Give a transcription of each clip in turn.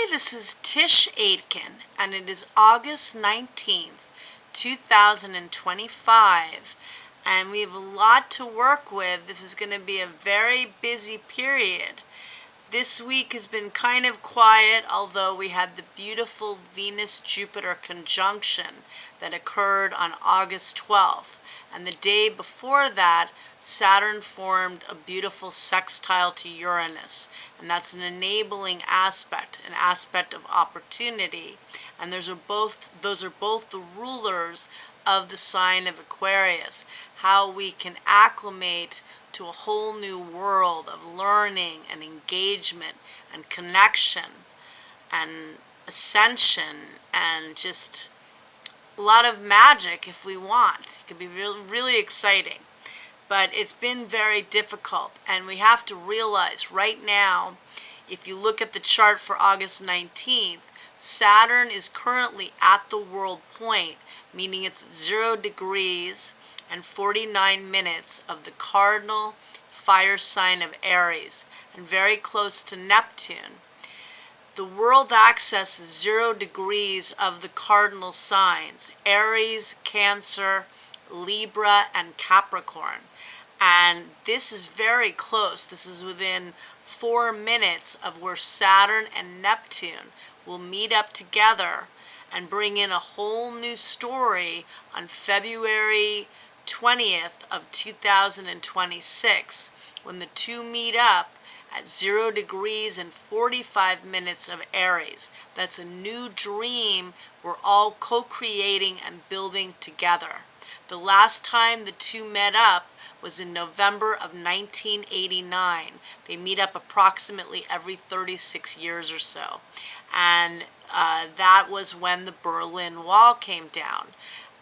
this is Tisch Aitken, and it is August 19th, 2025, and we have a lot to work with. This is going to be a very busy period. This week has been kind of quiet, although we had the beautiful Venus-Jupiter conjunction that occurred on August 12th, and the day before that, Saturn formed a beautiful sextile to Uranus, and that's an enabling aspect, an aspect of opportunity. And those are both the rulers of the sign of Aquarius, how we can acclimate to a whole new world of learning and engagement and connection and ascension and just a lot of magic if we want. It could be really, really exciting. But it's been very difficult, and we have to realize right now, if you look at the chart for August 19th, Saturn is currently at the world point, meaning it's 0 degrees and 49 minutes of the cardinal fire sign of Aries, and very close to Neptune. The world axis is 0 degrees of the cardinal signs, Aries, Cancer, Libra, and Capricorn. And this is very close. This is within 4 minutes of where Saturn and Neptune will meet up together and bring in a whole new story on February 20th of 2026, when the two meet up at 0 degrees and 45 minutes of Aries. That's a new dream we're all co-creating and building together. The last time the two met up was in November of 1989. They meet up approximately every 36 years or so. And that was when the Berlin Wall came down.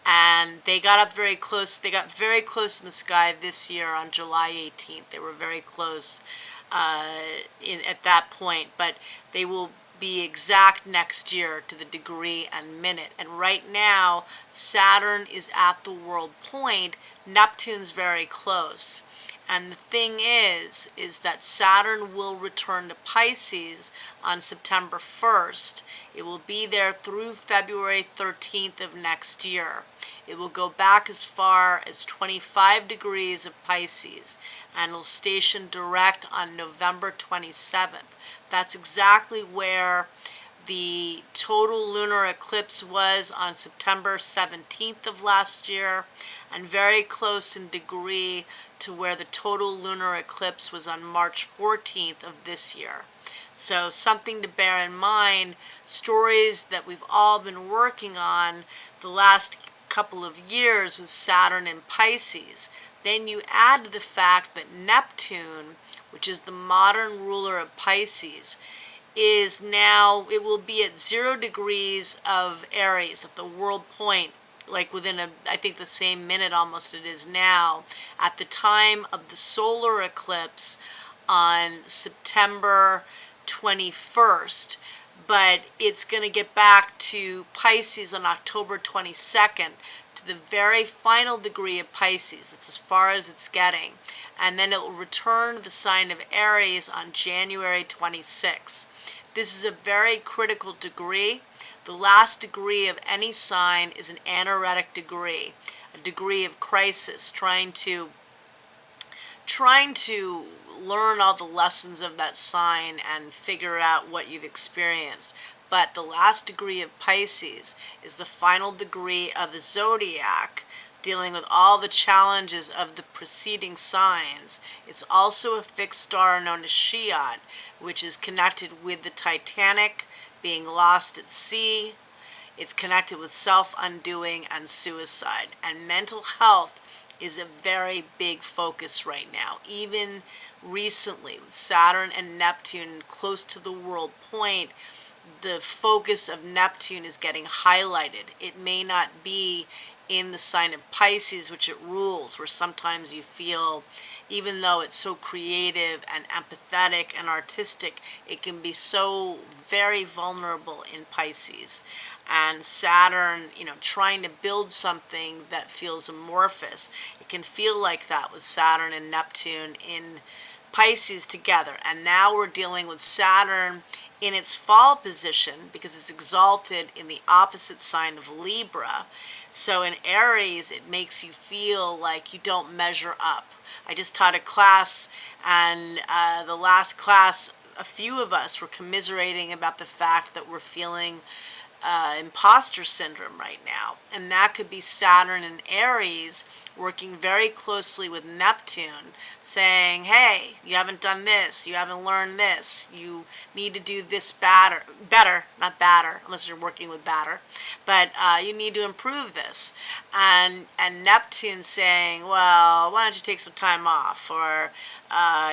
And they got up very close. They got very close in the sky this year on July 18th. They were very close at that point. But they will be exact next year to the degree and minute. And right now, Saturn is at the world point. Neptune's very close. And the thing is that Saturn will return to Pisces on September 1st. It will be there through February 13th of next year. It will go back as far as 25 degrees of Pisces and will station direct on November 27th. That's exactly where the total lunar eclipse was on September 17th of last year, and very close in degree to where the total lunar eclipse was on March 14th of this year. So something to bear in mind, stories that we've all been working on the last couple of years with Saturn and Pisces. Then you add the fact that Neptune, which is the modern ruler of Pisces, is now, it will be at 0 degrees of Aries at the world point, like within I think the same minute almost it is now, at the time of the solar eclipse on September 21st. But it's going to get back to Pisces on October 22nd, to the very final degree of Pisces. That's as far as it's getting. And then it will return to the sign of Aries on January 26th. This is a very critical degree. The last degree of any sign is an anaretic degree, a degree of crisis, trying to learn all the lessons of that sign and figure out what you've experienced. But the last degree of Pisces is the final degree of the zodiac, dealing with all the challenges of the preceding signs. It's also a fixed star known as Shiad, which is connected with the Titanic being lost at sea. It's connected with self-undoing and suicide. And mental health is a very big focus right now. Even recently, with Saturn and Neptune close to the world point, the focus of Neptune is getting highlighted. It may not be in the sign of Pisces, which it rules, where sometimes you feel, even though it's so creative and empathetic and artistic, it can be so very vulnerable in Pisces. And Saturn, trying to build something that feels amorphous, it can feel like that with Saturn and Neptune in Pisces together. And now we're dealing with Saturn in its fall position because it's exalted in the opposite sign of Libra. So in Aries, it makes you feel like you don't measure up. I just taught a class, and the last class, a few of us were commiserating about the fact that we're feeling imposter syndrome right now. And that could be Saturn and Aries working very closely with Neptune, saying, hey, you haven't done this, you haven't learned this, you need to do this better, not badder, unless you're working with batter, but you need to improve this. And Neptune saying, well, why don't you take some time off, or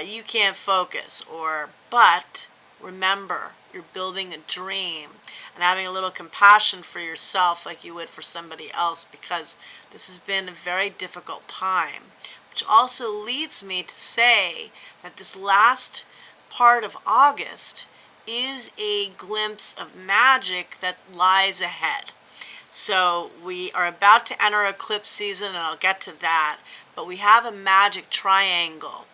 you can't focus, or, but remember, you're building a dream, and having a little compassion for yourself like you would for somebody else, because this has been a very difficult time. Which also leads me to say that this last part of August is a glimpse of magic that lies ahead. So we are about to enter eclipse season, and I'll get to that, but we have a magic triangle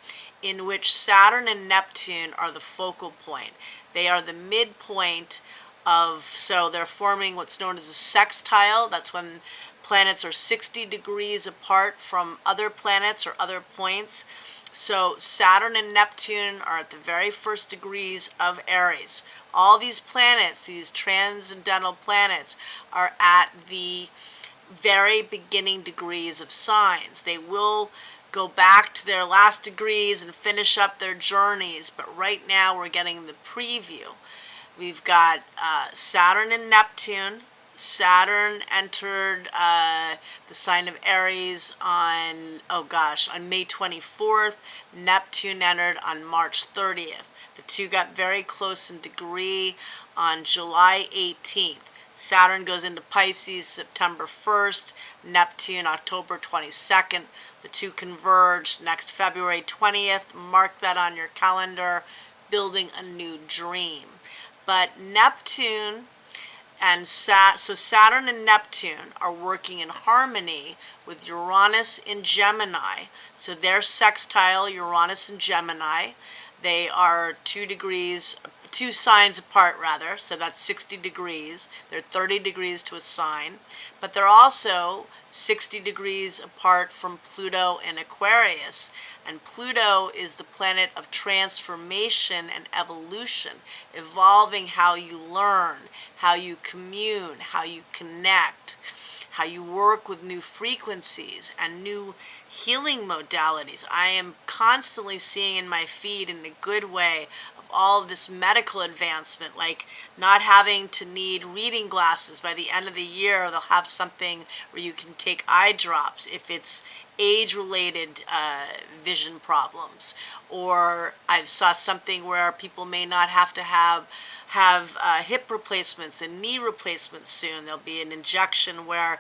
in which Saturn and Neptune are the focal point. They are the midpoint of, so they're forming what's known as a sextile. That's when planets are 60 degrees apart from other planets or other points. So Saturn and Neptune are at the very first degrees of Aries. All these planets, these transcendental planets, are at the very beginning degrees of signs. They will go back to their last degrees and finish up their journeys, but right now we're getting the preview. We've got Saturn and Neptune. Saturn entered the sign of Aries on May 24th. Neptune entered on March 30th. The two got very close in degree on July 18th. Saturn goes into Pisces September 1st. Neptune October 22nd. The two converge next February 20th. Mark that on your calendar. Building a new dream. But Neptune and Saturn and Neptune are working in harmony with Uranus in Gemini. So they're sextile, Uranus and Gemini. They are 2 signs apart rather, so that's 60 degrees. They're 30 degrees to a sign. But they're also 60 degrees apart from Pluto in Aquarius. And Pluto is the planet of transformation and evolution, evolving how you learn, how you commune, how you connect, how you work with new frequencies and new healing modalities. I am constantly seeing in my feed, in a good way, of all of this medical advancement, like not having to need reading glasses. By the end of the year, they'll have something where you can take eye drops if it's age-related vision problems. Or I saw something where people may not have to have hip replacements and knee replacements soon. There'll be an injection where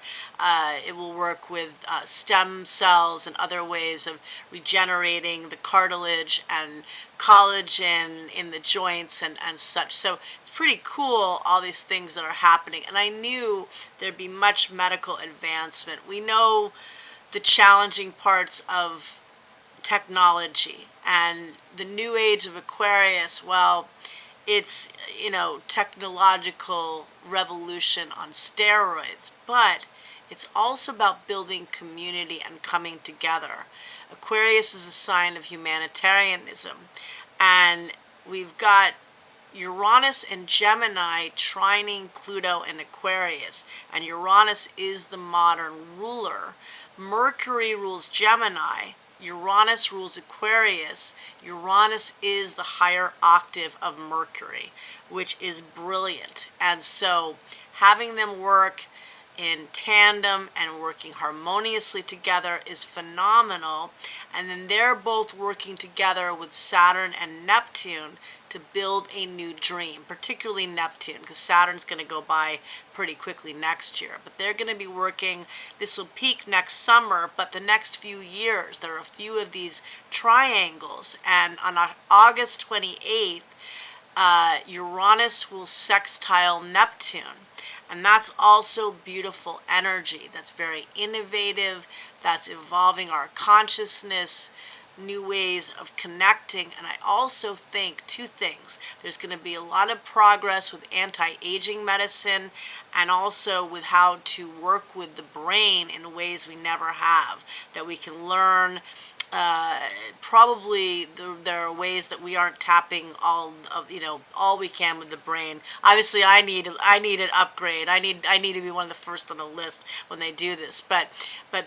it will work with stem cells and other ways of regenerating the cartilage and collagen in the joints and such. So it's pretty cool, all these things that are happening. And I knew there'd be much medical advancement. We know the challenging parts of technology and the new age of Aquarius. Well, it's, technological revolution on steroids, but it's also about building community and coming together. Aquarius is a sign of humanitarianism, and we've got Uranus and Gemini trining Pluto in Aquarius, and Uranus is the modern ruler. Mercury rules Gemini, Uranus rules Aquarius. Uranus is the higher octave of Mercury, which is brilliant. And so having them work in tandem and working harmoniously together is phenomenal. And then they're both working together with Saturn and Neptune to build a new dream, particularly Neptune, because Saturn's going to go by pretty quickly next year. But they're going to be working, this will peak next summer, but the next few years, there are a few of these triangles. And on August 28th, Uranus will sextile Neptune. And that's also beautiful energy. That's very innovative. That's evolving our consciousness. new ways of connecting. And I also think two things. There's going to be a lot of progress with anti-aging medicine and also with how to work with the brain in ways we never have, that we can learn. Probably there are ways that we aren't tapping all we can with the brain. Obviously, I need an upgrade. I need to be one of the first on the list when they do this. But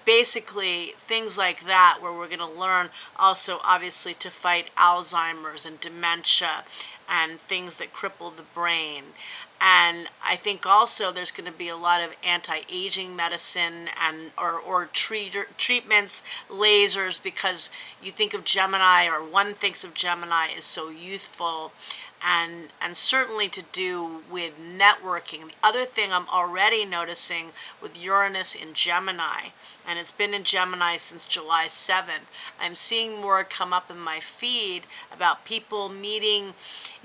basically things like that, where we're going to learn also obviously to fight Alzheimer's and dementia and things that cripple the brain. And I think also there's going to be a lot of anti-aging medicine and or treatments, lasers, because you think of Gemini, or one thinks of Gemini as so youthful, and certainly to do with networking. The other thing I'm already noticing with Uranus in Gemini, and it's been in Gemini since July 7th, I'm seeing more come up in my feed about people meeting.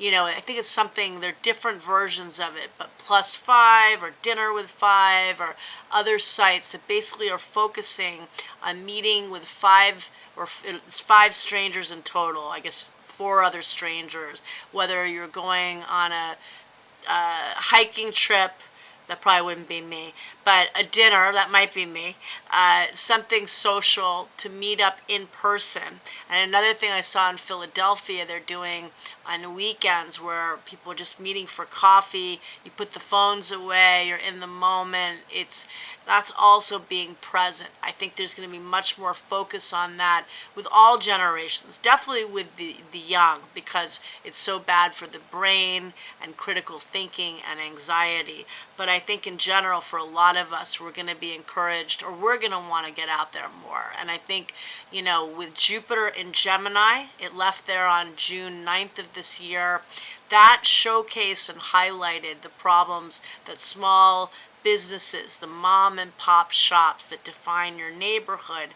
I think it's something, there are different versions of it, but +5 or dinner with 5 or other sites that basically are focusing on meeting with 5, or it's 5 strangers in total, I guess 4 other strangers, whether you're going on a hiking trip. That probably wouldn't be me, but a dinner, that might be me, something social to meet up in person. And another thing I saw in Philadelphia, they're doing on weekends where people are just meeting for coffee. You put the phones away, you're in the moment. That's also being present. I think there's going to be much more focus on that with all generations, definitely with the young, because it's so bad for the brain and critical thinking and anxiety. But I think in general, for a lot of us, we're going to be encouraged, or we're going to want to get out there more. And I think, with Jupiter in Gemini, it left there on June 9th of this year, that showcased and highlighted the problems that small businesses, the mom and pop shops that define your neighborhood,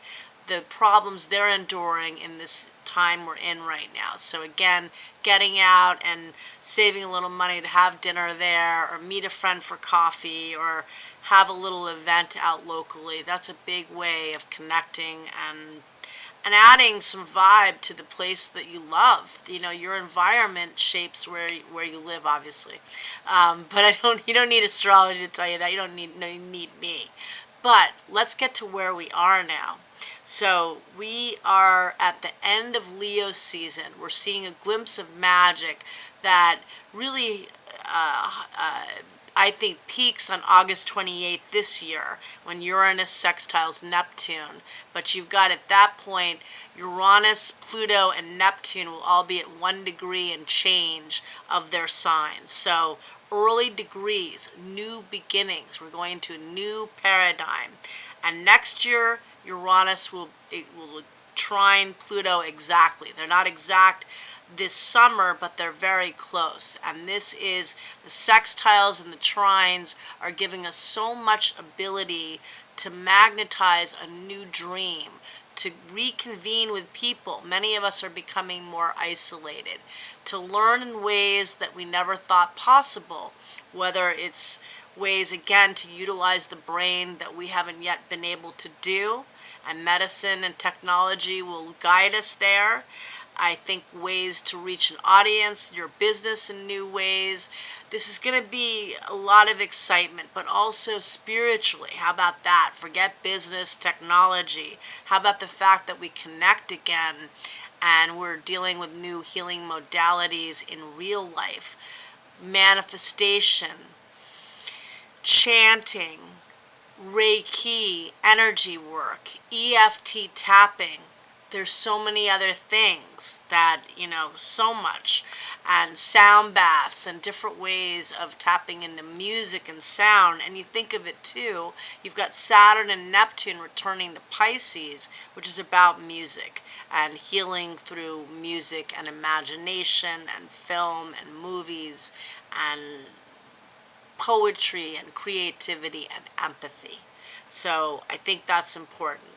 the problems they're enduring in this time we're in right now. So again, getting out and saving a little money to have dinner there, or meet a friend for coffee, or have a little event out locally, that's a big way of connecting and adding some vibe to the place that you love. Your environment shapes where you live, obviously. But you don't need astrology to tell you that. You don't need me. But let's get to where we are now. So we are at the end of Leo season. We're seeing a glimpse of magic that really, I think, peaks on August 28th this year, when Uranus sextiles Neptune. But you've got, at that point, Uranus, Pluto, and Neptune will all be at 1 degree and change of their signs. So early degrees, new beginnings. We're going to a new paradigm. And next year, Uranus will trine Pluto exactly. They're not exact this summer, but they're very close. And this is, the sextiles and the trines are giving us so much ability to magnetize a new dream, to reconvene with people. Many of us are becoming more isolated, to learn in ways that we never thought possible, whether it's ways, again, to utilize the brain that we haven't yet been able to do, and medicine and technology will guide us there. I think ways to reach an audience, your business in new ways. This is going to be a lot of excitement, but also spiritually. How about that? Forget business, technology. How about the fact that we connect again, and we're dealing with new healing modalities in real life? Manifestation, chanting, Reiki, energy work, EFT tapping. There's so many other things that, so much. And sound baths and different ways of tapping into music and sound. And you think of it too, you've got Saturn and Neptune returning to Pisces, which is about music and healing through music and imagination and film and movies and poetry and creativity and empathy. So I think that's important.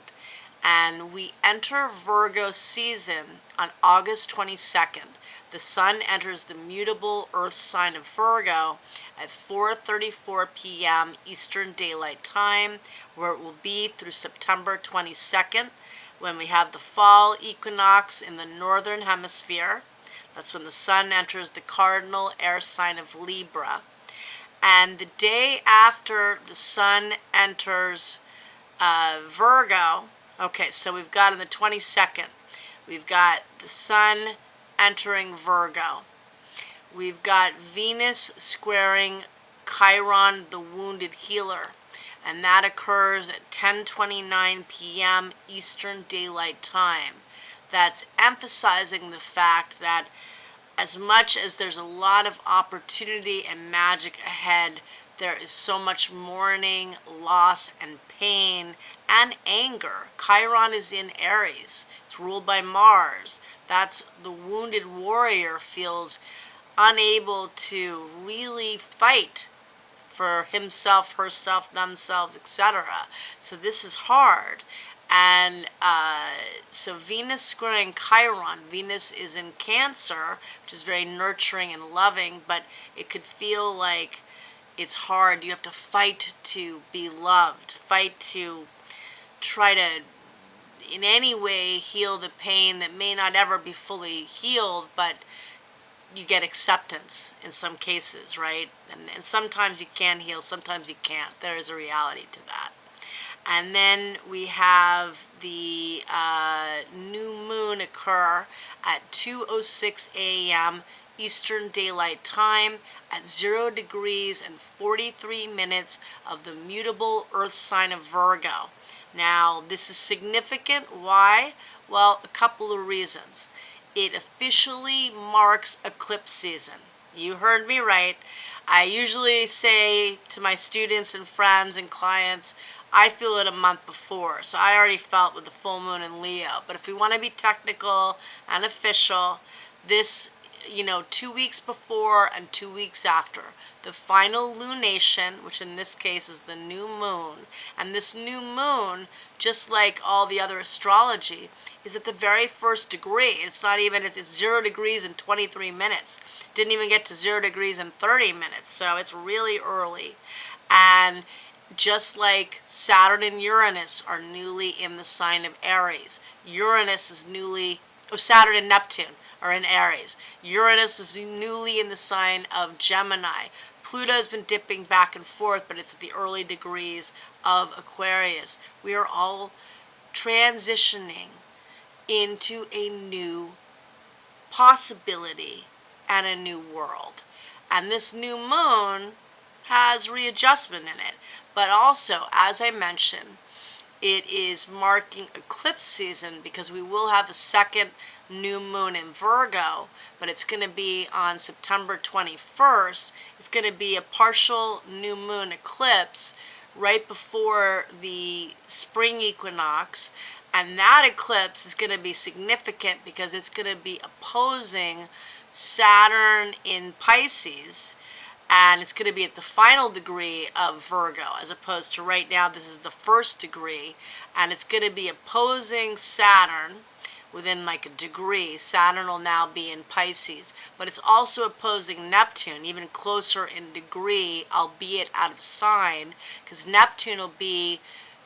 And we enter Virgo season on August 22nd. The sun enters the mutable earth sign of Virgo at 4:34 p.m. Eastern Daylight Time, where it will be through September 22nd. when we have the fall equinox in the northern hemisphere. That's when the sun enters the cardinal air sign of Libra. And the day after the sun enters Virgo, okay, so we've got on the 22nd, we've got the sun entering Virgo. We've got Venus squaring Chiron, the wounded healer, and that occurs at 10:29 p.m. Eastern Daylight Time. That's emphasizing the fact that as much as there's a lot of opportunity and magic ahead, there is so much mourning, loss, and pain, and anger. Chiron is in Aries. It's ruled by Mars. That's the wounded warrior feels unable to really fight for himself, herself, themselves, etc. So this is hard. And so Venus squaring Chiron. Venus is in Cancer, which is very nurturing and loving, but it could feel like it's hard. You have to fight to be loved, fight to try to in any way heal the pain that may not ever be fully healed, but you get acceptance in some cases, right? And sometimes you can heal, sometimes you can't. There is a reality to that. And then we have the new moon occur at 2:06 a.m. Eastern Daylight Time at 0 degrees and 43 minutes of the mutable Earth sign of Virgo. Now, this is significant. Why? Well, a couple of reasons. It officially marks eclipse season. You heard me right. I usually say to my students and friends and clients, I feel it a month before. So I already felt with the full moon in Leo. But if we want to be technical and official, this, 2 weeks before and 2 weeks after. The final lunation, which in this case is the new moon. And this new moon, just like all the other astrology, is at the very first degree. It's not even, it's 0 degrees and 23 minutes. Didn't even get to 0 degrees and 30 minutes. So it's really early. And just like Saturn and Uranus are newly in the sign of Aries. Uranus is Saturn and Neptune are in Aries. Uranus is newly in the sign of Gemini. Pluto has been dipping back and forth, but it's at the early degrees of Aquarius. We are all transitioning into a new possibility and a new world. And this new moon has readjustment in it. But also, as I mentioned, it is marking eclipse season because we will have a second new moon in Virgo, but it's going to be on September 21st. It's going to be a partial new moon eclipse right before the spring equinox. And that eclipse is going to be significant because it's going to be opposing Saturn in Pisces. And it's going to be at the final degree of Virgo, as opposed to right now, this is the first degree. And it's going to be opposing Saturn within like a degree. Saturn will now be in Pisces. But it's also opposing Neptune, even closer in degree, albeit out of sign. Because Neptune will be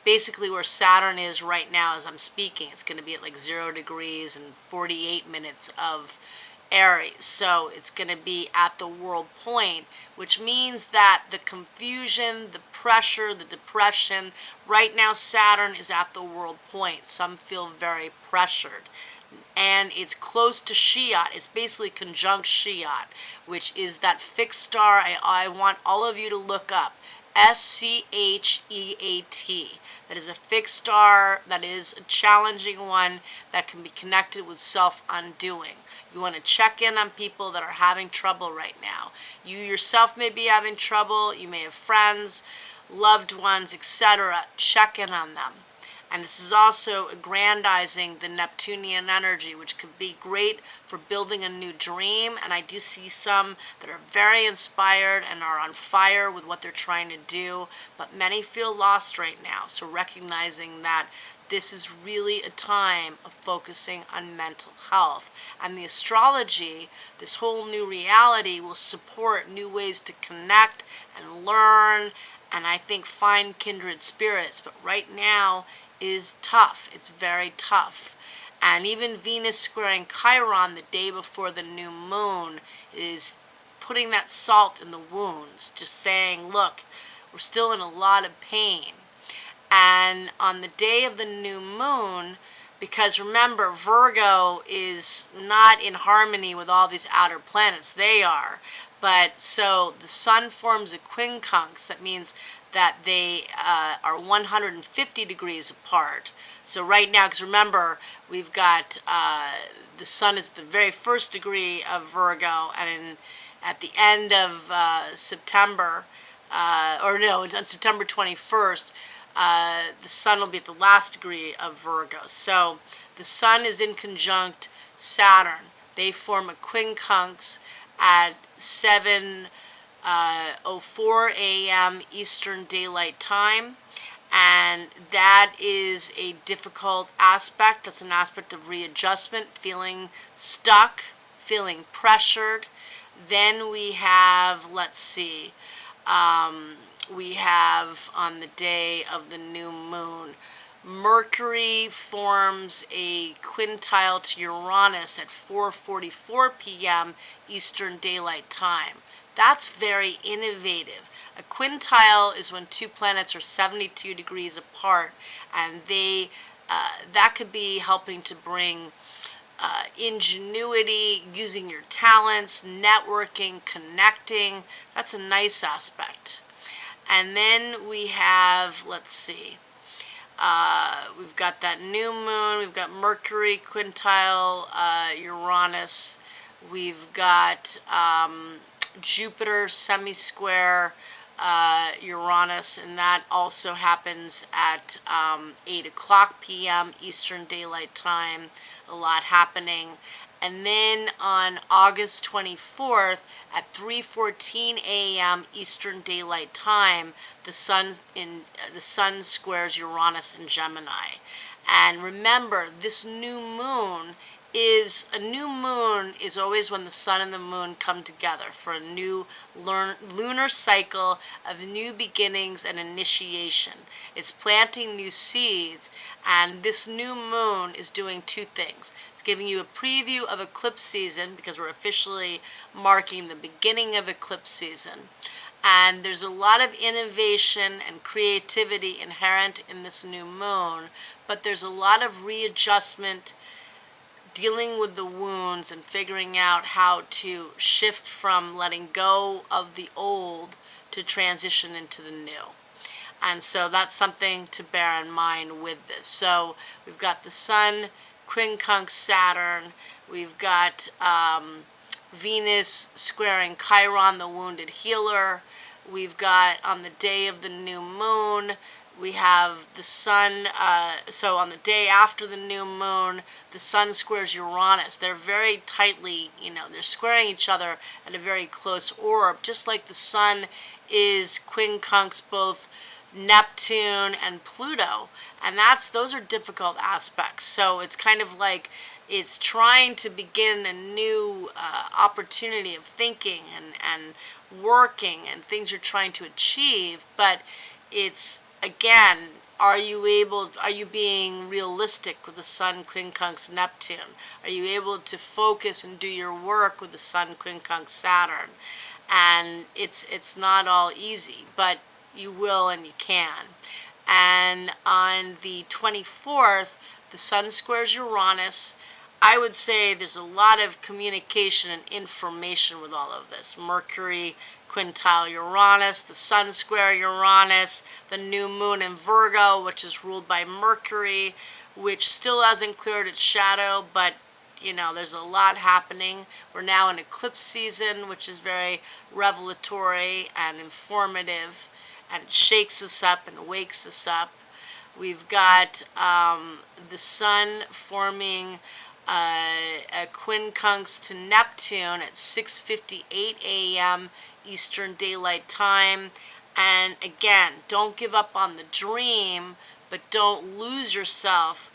basically where Saturn is right now as I'm speaking. It's going to be at like 0 degrees and 48 minutes of Aries. So it's going to be at the world point, which means that the confusion, the pressure, the depression, right now Saturn is at the world point. Some feel very pressured. And it's close to Shiat. It's basically conjunct Shiat, which is that fixed star I want all of you to look up. Scheat. That is a fixed star, that is a challenging one that can be connected with self-undoing. You want to check in on people that are having trouble right now. You yourself may be having trouble. You may have friends, loved ones, etc. Check in on them. And this is also aggrandizing the Neptunian energy, which could be great for building a new dream. And I do see some that are very inspired and are on fire with what they're trying to do. But many feel lost right now. So recognizing that this is really a time of focusing on mental health. And the astrology, this whole new reality, will support new ways to connect and learn and I think find kindred spirits. But right now, is tough. It's very tough. And even Venus squaring Chiron the day before the new moon is putting that salt in the wounds, just saying, look, we're still in a lot of pain. And on the day of the new moon, because remember, Virgo is not in harmony with all these outer planets. They are. But so the sun forms a quincunx. That means that they are 150 degrees apart. So right now, because remember, we've got the sun is the very first degree of Virgo, and at the end of September, or no, on September 21st, the sun will be at the last degree of Virgo. So the sun is in conjunct Saturn. They form a quincunx at 7:04 a.m. Eastern Daylight Time. And that is a difficult aspect. That's an aspect of readjustment, feeling stuck, feeling pressured. Then we have, let's see, we have on the day of the new moon, Mercury forms a quintile to Uranus at 4:44 p.m. Eastern Daylight Time. That's very innovative. A quintile is when two planets are 72 degrees apart, and that could be helping to bring ingenuity, using your talents, networking, connecting. That's a nice aspect. And then we have, let's see, we've got that new moon, we've got Mercury, quintile, Uranus, we've got Jupiter, semi-square, Uranus, and that also happens at 8 o'clock p.m. Eastern Daylight Time. A lot happening. And then on August 24th at 3:14 a.m. Eastern Daylight Time, the sun squares Uranus in Gemini. And remember, this new moon is always when the sun and the moon come together for a new lunar cycle of new beginnings and initiation. It's planting new seeds, and this new moon is doing two things. It's giving you a preview of eclipse season, because we're officially marking the beginning of eclipse season. And there's a lot of innovation and creativity inherent in this new moon, but there's a lot of readjustment, dealing with the wounds and figuring out how to shift from letting go of the old to transition into the new. And so that's something to bear in mind with this. So we've got the sun, quincunx Saturn, we've got Venus squaring Chiron, the wounded healer, we've got on the day of the new moon, we have the sun, so on the day after the new moon, the sun squares Uranus. They're very tightly, they're squaring each other at a very close orb, just like the sun is quincunx both Neptune and Pluto. And those are difficult aspects. So it's kind of like it's trying to begin a new opportunity of thinking and working and things you're trying to achieve, but it's, again, are you being realistic with the sun quincunx Neptune? Are you able to focus and do your work with the sun quincunx Saturn? And it's not all easy, but you will and you can. And on the 24th, the sun squares Uranus. I would say there's a lot of communication and information with all of this. Mercury quintile Uranus, the sun square Uranus, the new moon in Virgo, which is ruled by Mercury, which still hasn't cleared its shadow, but there's a lot happening. We're now in eclipse season, which is very revelatory and informative, and it shakes us up and wakes us up. We've got the sun forming a quincunx to Neptune at 6:58 a.m. Eastern Daylight Time. And again, don't give up on the dream, but don't lose yourself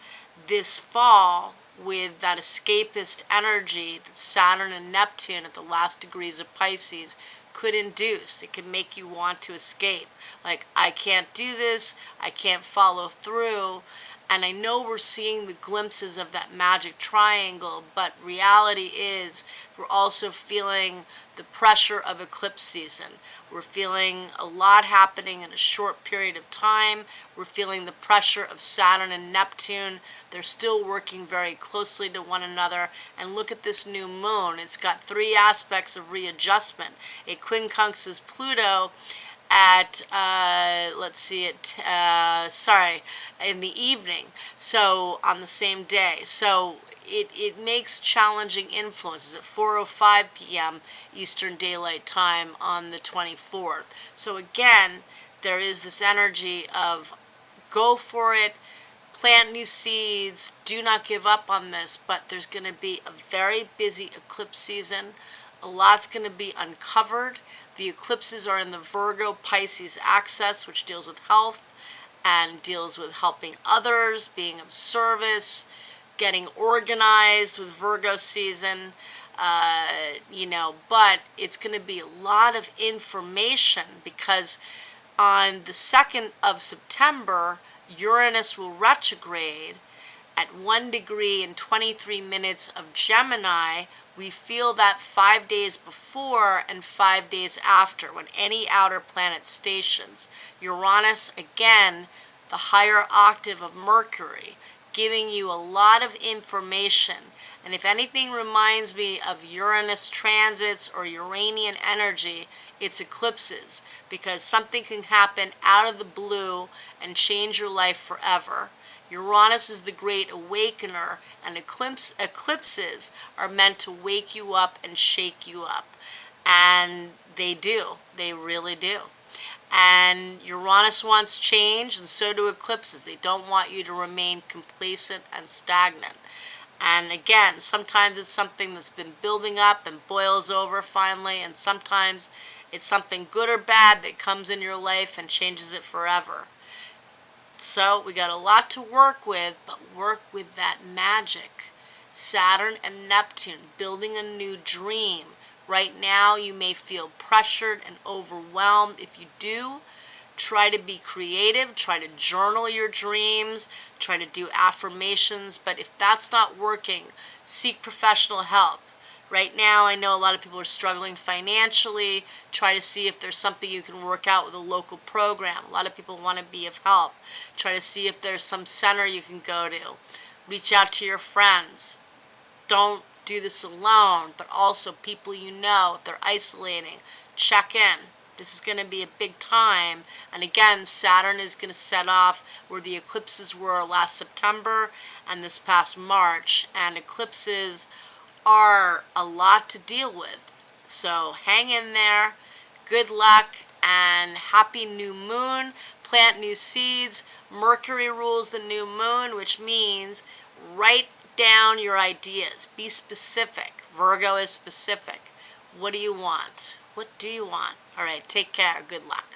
this fall with that escapist energy that Saturn and Neptune at the last degrees of Pisces could induce. It can make you want to escape. Like, I can't do this, I can't follow through. And I know we're seeing the glimpses of that magic triangle, but reality is we're also feeling the pressure of eclipse season. We're feeling a lot happening in a short period of time. We're feeling the pressure of Saturn and Neptune. They're still working very closely to one another. And look at this new moon. It's got 3 aspects of readjustment. It quincunxes Pluto at, in the evening, so on the same day. So it makes challenging influences at 4:05 p.m. Eastern Daylight Time on the 24th. So again, there is this energy of go for it, plant new seeds, do not give up on this, but there's going to be a very busy eclipse season. A lot's going to be uncovered. The eclipses are in the Virgo Pisces axis, which deals with health and deals with helping others, being of service, getting organized with Virgo season, but it's going to be a lot of information because on the 2nd of September, Uranus will retrograde at 1 degree and 23 minutes of Gemini. We feel that 5 days before and 5 days after when any outer planet stations. Uranus, again, the higher octave of Mercury, giving you a lot of information. And if anything reminds me of Uranus transits or Uranian energy, it's eclipses, because something can happen out of the blue and change your life forever. Uranus is the great awakener, and eclipses are meant to wake you up and shake you up. And they do. They really do. And Uranus wants change, and so do eclipses. They don't want you to remain complacent and stagnant. And again, sometimes it's something that's been building up and boils over finally, and sometimes it's something good or bad that comes in your life and changes it forever. So we got a lot to work with, but work with that magic. Saturn and Neptune, building a new dream. Right now you may feel pressured and overwhelmed. If you do, try to be creative, try to journal your dreams, try to do affirmations, but if that's not working, seek professional help. Right now, I know a lot of people are struggling financially. Try to see if there's something you can work out with a local program. A lot of people want to be of help. Try to see if there's some center you can go to. Reach out to your friends. Don't do this alone, but also people you know, if they're isolating, check in. This is going to be a big time. And again, Saturn is going to set off where the eclipses were last September and this past March. And eclipses are a lot to deal with. So hang in there. Good luck and happy new moon. Plant new seeds. Mercury rules the new moon, which means write down your ideas. Be specific. Virgo is specific. What do you want? What do you want? All right, take care. Good luck.